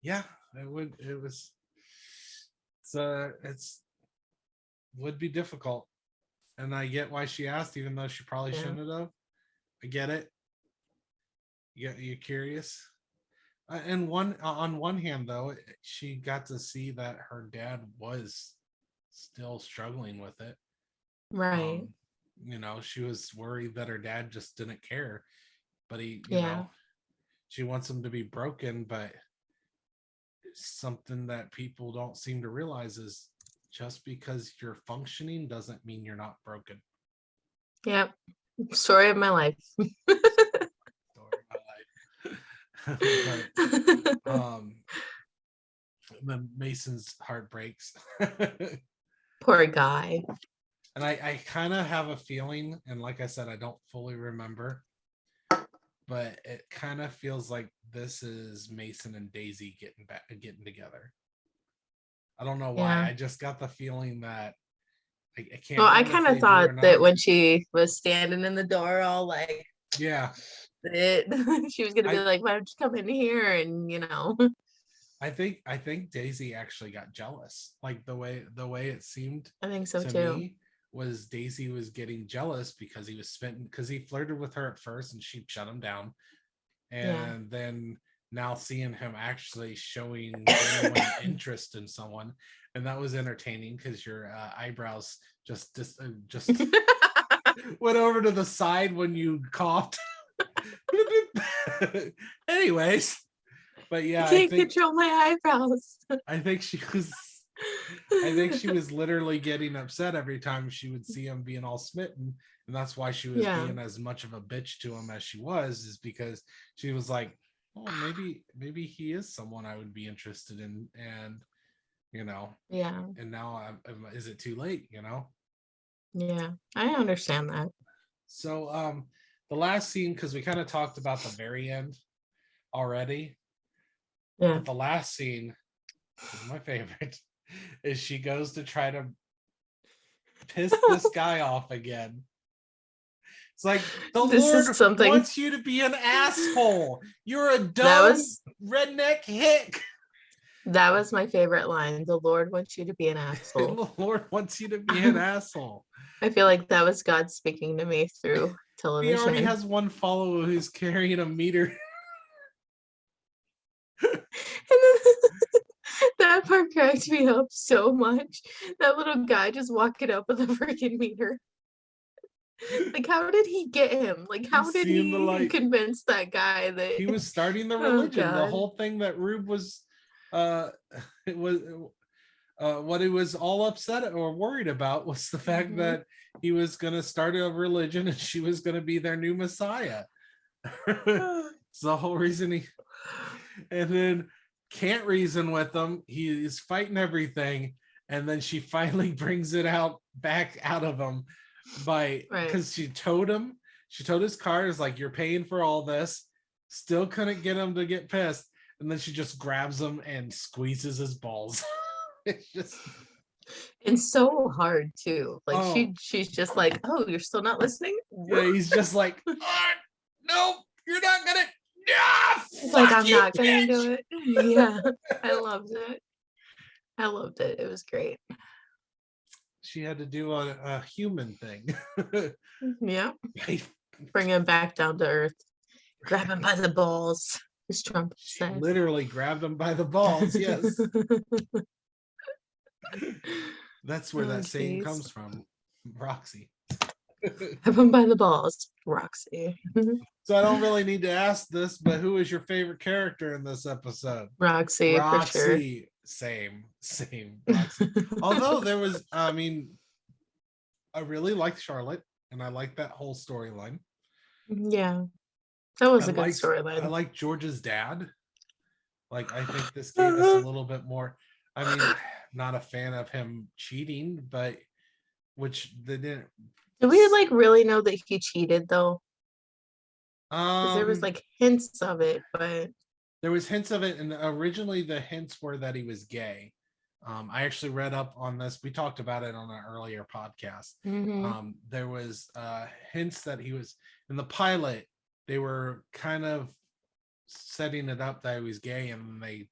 Yeah, it would. It's would be difficult, and I get why she asked, even though she probably Yeah. shouldn't have. I get it. You're curious. And on one hand, though, she got to see that her dad was still struggling with it. Right. Um, she was worried that her dad just didn't care, but Yeah. she wants him to be broken. But something that people don't seem to realize is just because you're functioning doesn't mean you're not broken. Yep. Story of my life. Story of my life. But then Mason's heart breaks. Poor guy. And I kind of have a feeling, and like I said, I don't fully remember, but it kind of feels like this is Mason and Daisy getting together. I don't know why. Yeah. I just got the feeling that I can't. Well, I remember if kind of they do or thought that not. when she was standing in the door all like Yeah, she was gonna be I like, why don't you come in here? And I think Daisy actually got jealous. Like the way it seemed I think so to too. me was Daisy was getting jealous because he flirted with her at first and she shut him down. Yeah. And then now seeing him actually showing genuine interest in someone, and that was entertaining because your eyebrows just went over to the side when you coughed. Anyways, but I yeah, I can't think control my eyebrows. I think she was I think she was literally getting upset every time she would see him being all smitten. And that's why she was Yeah. being as much of a bitch to him as she was, is because she was like, oh, maybe he is someone I would be interested in. And, Yeah. and now is it too late, Yeah. I understand that. So the last scene, because we kind of talked about the very end already, Yeah. but the last scene is my favorite, is she goes to try to piss this guy off again. It's like, the This Lord is something wants you to be an asshole. You're a that dumb was redneck hick. that was my favorite line. The Lord wants you to be an asshole. The Lord wants you to be an asshole. I feel like that was God speaking to me through He already television. has one follower who's carrying a meter. And then that part cracked me up so much. That little guy just walking up with a freaking meter. Like, how did he get him? Like, how He's did seeing the he light. convince that guy that He was starting the oh religion. The God. whole thing that Rube was it was what he was all upset or worried about was the fact that he was going to start a religion and she was going to be their new messiah. It's the whole reason and then can't reason with him. He is fighting everything, and then she finally brings it back out of him because she towed him. She towed his car. Is like, you're paying for all this. Still couldn't get him to get pissed, and then she just grabs him and squeezes his balls. It's just. And so hard too. Like she's just like, oh, you're still not listening? Yeah, he's just like, no, you're not gonna. Yeah, like I'm not gonna do it. Yeah, I loved it. I loved it. It was great. She had to do a human thing. Yeah. Bring him back down to earth. Grab him by the balls, as Trump said. Literally grabbed him by the balls. Yes. That's where that saying comes from. Roxy. Grab him by the balls, Roxy. So I don't really need to ask this, but who is your favorite character in this episode? Roxy, for sure. Same. Roxy. Although there was, I really liked Charlotte, and I liked that whole storyline. Yeah, that was a good storyline. I like George's dad. Like, I think this gave us a little bit more. I mean, not a fan of him cheating, but which they didn't. Do we really know that he cheated though? There was hints of it, but there was hints of it, and originally the hints were that he was gay. I actually read up on this. We talked about it on an earlier podcast. Mm-hmm. There was hints that he was in the pilot. They were kind of setting it up that he was gay, and I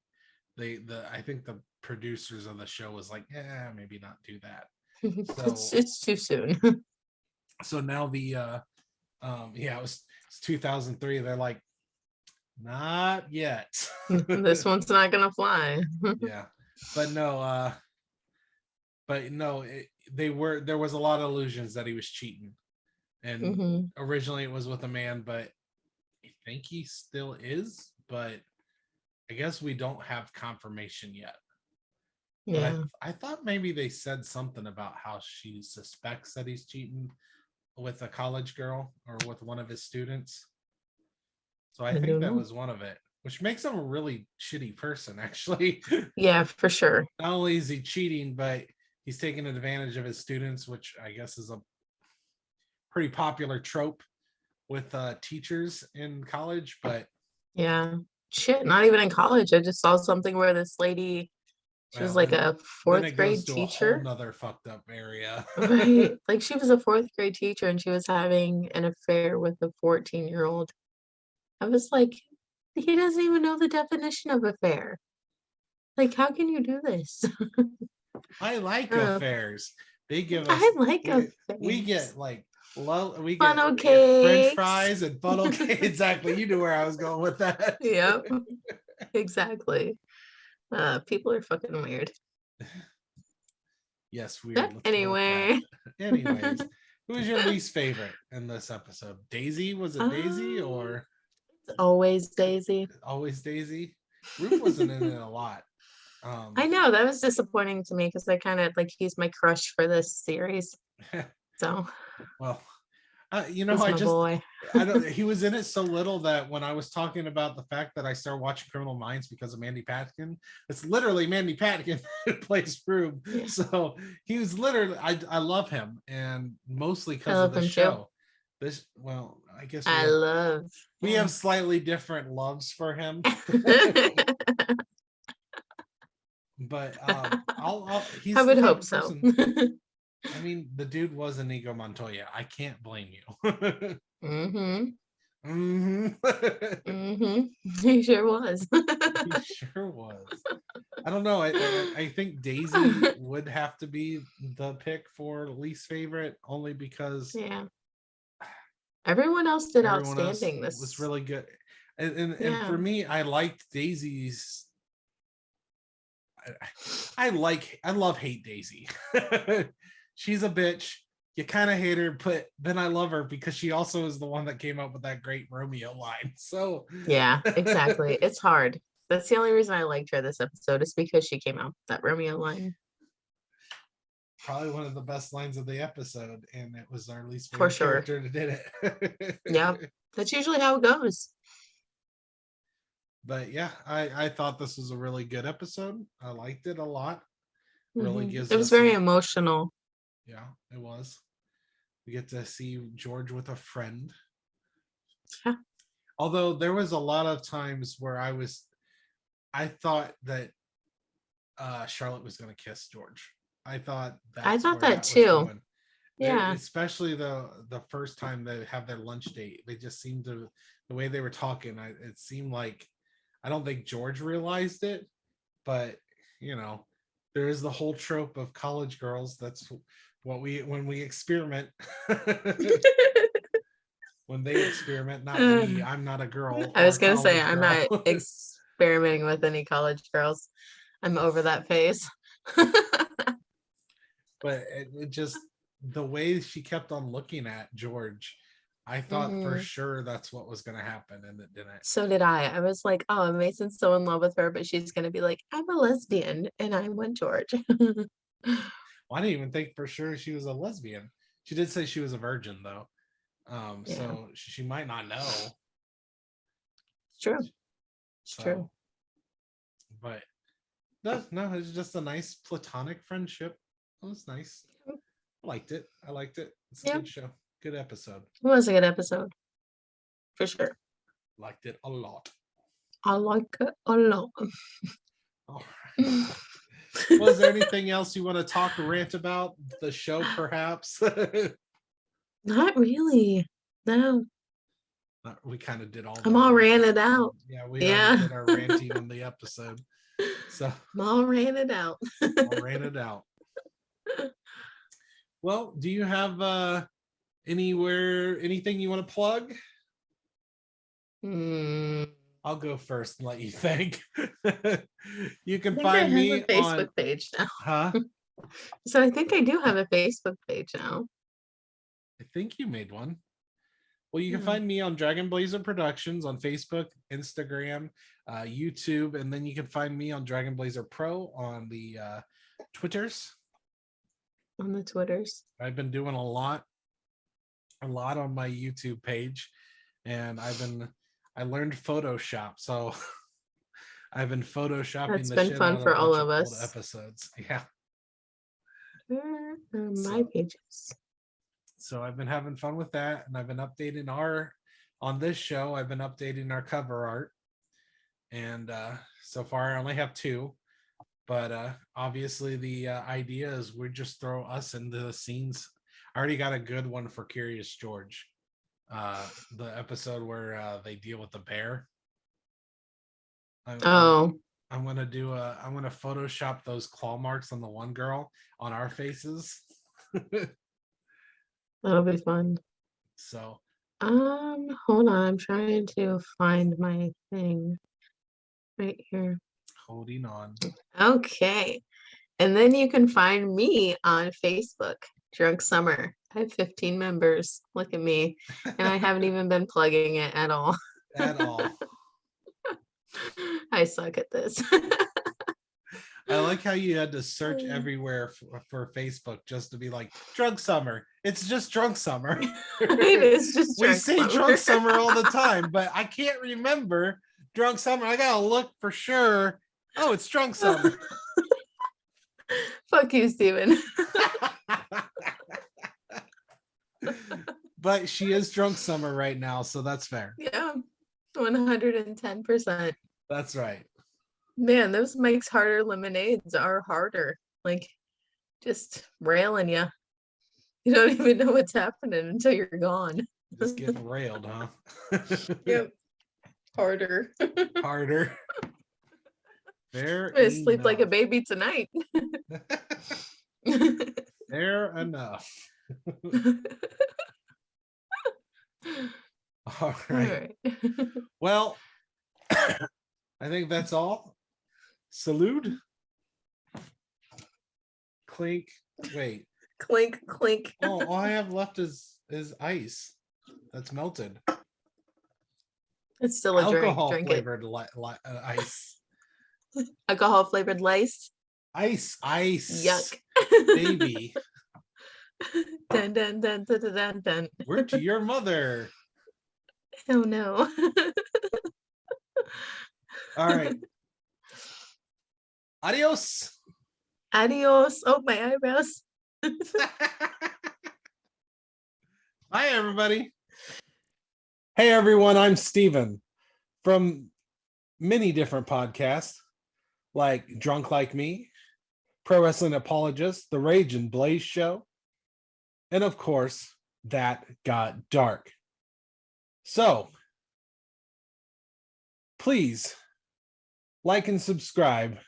think the producers of the show was like, yeah, maybe not do that. So it's too soon. So now it was 2003. They're like, not yet. This one's not gonna fly. Yeah, but no, there was a lot of illusions that he was cheating, and originally it was with a man, but I think he still is, but I guess we don't have confirmation yet. Yeah, but I thought maybe they said something about how she suspects that he's cheating with a college girl or with one of his students. So I think that was one of it, which makes him a really shitty person, actually. Yeah, for sure. Not only is he cheating, but he's taking advantage of his students, which I guess is a pretty popular trope with teachers in college. But yeah, shit, not even in college. I just saw something where this lady, she was like a fourth grade teacher. Another fucked up area. Right. Like she was a fourth grade teacher and she was having an affair with a 14-year-old. I was like, he doesn't even know the definition of affair. Like, how can you do this? I like affairs. They give us. affairs. We get we get funnel cakes, French fries, and funnel cakes. Exactly. You knew where I was going with that. Yep. Exactly. People are fucking weird. Yes, weird. Anyways, who was your least favorite in this episode? Daisy? Was it Daisy or? It's always Daisy. Always Daisy. Ruth wasn't in it a lot. I know, that was disappointing to me because I kind of he's my crush for this series. So. Well. He was in it so little that when I was talking about the fact that I started watching Criminal Minds because of Mandy Patinkin, it's literally Mandy Patinkin who plays Rube. Yeah. So he was literally, I love him, and mostly because of the show. Too. I guess we have slightly different loves for him. But he's I would hope so. I mean, the dude was Inigo Montoya. I can't blame you. He sure was. He sure was. I don't know. I think Daisy would have to be the pick for least favorite, only because everyone else did outstanding. This was really good, and for me, I liked Daisy's. I love hate Daisy. She's a bitch. You kind of hate her, but then I love her because she also is the one that came up with that great Romeo line. So yeah, exactly. It's hard. That's the only reason I liked her this episode, is because she came out with that Romeo line. Probably one of the best lines of the episode, and it was our least favorite character that did it. Yeah, that's usually how it goes. But yeah, I thought this was a really good episode. I liked it a lot. Really gives It was us very emotional. yeah, it was. We get to see George with a friend. Yeah. Although there was a lot of times where I thought that Charlotte was going to kiss George. I thought I that's thought where that that was too. going. Yeah. Especially the first time they have their lunch date, they just seemed to, the way they were talking, it seemed like, I don't think George realized it, but you know, there is the whole trope of college girls. That's what when we experiment. When they experiment, not me. I'm not a girl I or was a gonna say college I'm girl. not experimenting with any college girls. I'm over that phase. But it just, the way she kept on looking at George, I thought for sure that's what was going to happen, and it didn't. So did I. I was like, oh, Mason's so in love with her, but she's gonna be like, I'm a lesbian, and I want George. Well, I didn't even think for sure she was a lesbian. She did say she was a virgin, though. Yeah. So she might not know. It's true. It's So, true. but no, it's just a nice platonic friendship. It was nice. I liked it. It's a good show. Good episode. It was a good episode. For sure. Liked it a lot. I like it a lot. All right. Was there anything else you want to talk or rant about the show, perhaps? Not really. No. We kind of did all. I'm all ranted out. Yeah, we already did our ranting on the episode. So I'm all ranted out. I'll rant it out. Well, do you have anything you want to plug? I'll go first and let you think. You can find me on Facebook page now. Huh? So I think I do have a Facebook page now. I think you made one. Well, you can find me on Dragon Blazer Productions on Facebook, Instagram, YouTube, and then you can find me on Dragon Blazer Pro on the Twitters. On the Twitters. I've been doing a lot on my YouTube page, and I learned Photoshop, so I've been photoshopping. That's been fun for all of us. Old episodes, yeah. Where are my pages? So I've been having fun with that, and I've been updating on this show, I've been updating our cover art. And so far I only have 2. But obviously the idea is we just throw us into the scenes. I already got a good one for Curious George. The episode where they deal with the bear. I'm gonna Photoshop those claw marks on the one girl on our faces. That'll be fun. So hold on, I'm trying to find my thing right here. Holding on. Okay. And then you can find me on Facebook, Drunk Summer. I have 15 members. Look at me. And I haven't even been plugging it at all. At all. I suck at this. I like how you had to search everywhere for Facebook just to be like, Drunk Summer. It's just Drunk Summer. It is just we say Drunk Summer all the time, but I can't remember Drunk Summer. I gotta look for sure. Oh, it's Drunk Summer. Fuck you, Steven. But she is Drunk Summer right now, so that's fair. Yeah, 110%. That's right. Man, those Mike's Harder lemonades are harder. Like, just railing you. You don't even know what's happening until you're gone. Just getting railed, huh? Yep. Harder. Harder. Fair I'm gonna sleep like a baby tonight. Fair enough. All right. Well, I think that's all. Salute. Clink. Wait. Clink, clink. Oh, all I have left is ice. That's melted. It's still a alcohol drink. Flavored ice. Alcohol flavored lice. Ice. Yuck. Baby. Dun, dun, dun, dun, dun, dun, dun. Word to your mother. Oh no. All right. Adios. Adios. Oh, my eyebrows. Bye, everybody. Hey, everyone. I'm Steven from many different podcasts like Drunk Like Me, Pro Wrestling Apologist, The Rage and Blaze Show, and of course, That Got Dark. So, please like and subscribe